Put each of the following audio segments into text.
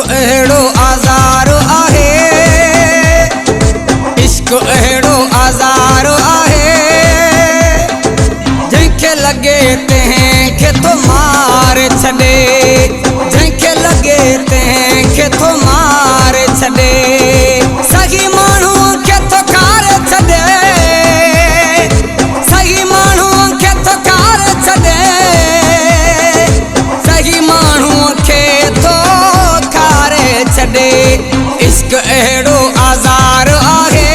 अहिड़ो आज़ारो आहे, इश्क अहिड़ो आज़ारो आहे, जंहिंखे लॻे तंहिंखे थो मारे छॾे, जंहिंखे लॻे तंहिंखे थो मारे छॾे, सही माण्हूअ खे थो खारे छॾे, सही माण्हूअ खे थो खारे छॾे, सही माण्हूअ खे थो खारे छॾे। इश्क अहिड़ो आज़ारो आहे,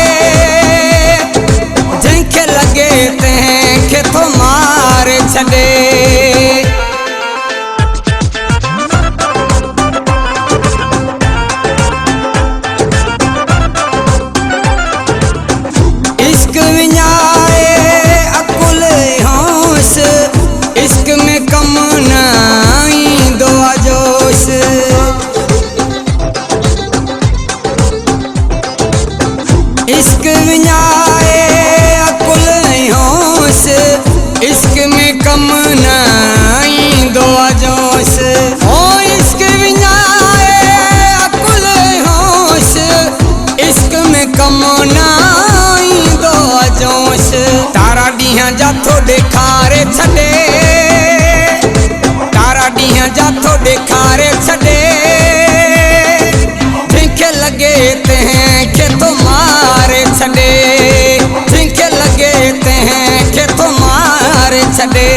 जंहिंखे लॻे तंहिंखे थो मारे छॾे। इश्क विञाए अकुल होश, इश्क में कम न ईंदो आहे जोश, इश्क विञाए अकुल होश, इश्क में कम न ईंदो आहे जोश, ओ इश्क विञाए अकुल होश, इश्क में कम न ईंदो आहे जोश। तारा ॾींहं जा थो ॾेखारे छॾे, तारा ॾींहं जा थो ॾेखारे छॾे, जंहिंखे लॻे तंहिंखे थो मारे छॾे, जंहिंखे लॻे तंहिंखे थो मारे छॾे।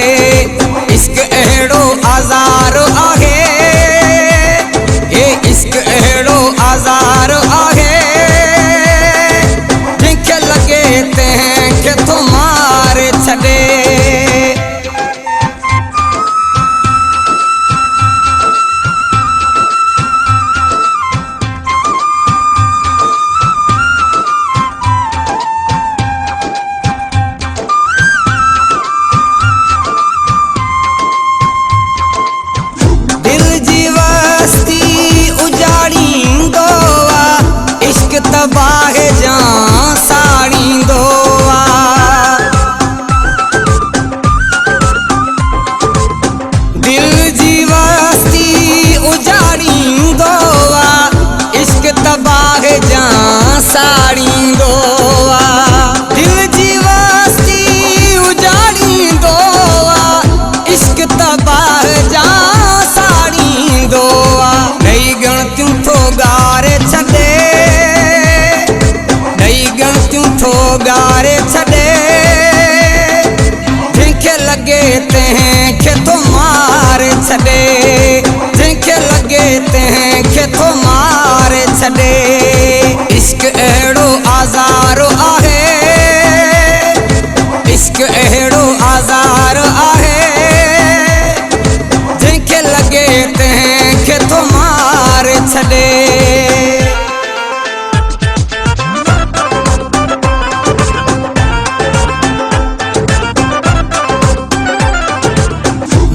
इश्क अहिड़ो आज़ारो आहे, हे इश्क अहिड़ो आज़ारो आहे, जंहिंखे लॻे तंहिंखे थो मारे छॾे। दिल जी वस्ती उजाड़ींदो आहे, इश्क तबाह जा साड़ींदो आहे, दिल जी वस्ती उजाड़ींदो आहे, इश्क तबाह जा साड़ींदो आहे, दिल जी वस्ती उजाड़ींदो आहे, इश्क तबाह जा साड़ींदो आहे। ॾेई ॻणतियूं थो ॻारे छॾे, ॾेई ॻणतियूं थो ॻारे छॾे, जंहिंखे लॻे तंहिंखे थो मारे छॾे, जंहिंखे लॻे तंहिंखे थो मारे छॾे। इश्क अहिड़ो आज़ारो आहे, इश्क अहिड़ो आज़ारो आहे, जंहिंखे लॻे तंहिंखे थो मारे छॾे।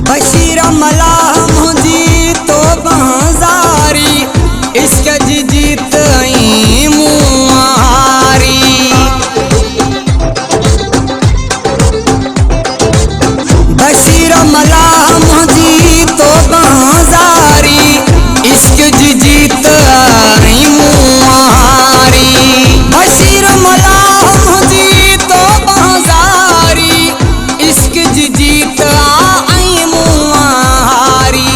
बशीर मलाह मुंहिंजी तो बहाज़ारी, इश्क जी जीत ऐं मूं हारी, बशीर मलाह मुंहिंजी तो बहाज़ारी, इश्क जी जीत ऐं मूं हारी, बशीर मलाह मुंहिंजी तो बहाज़ारी, इश्क जी जीत ऐं मूं हारी।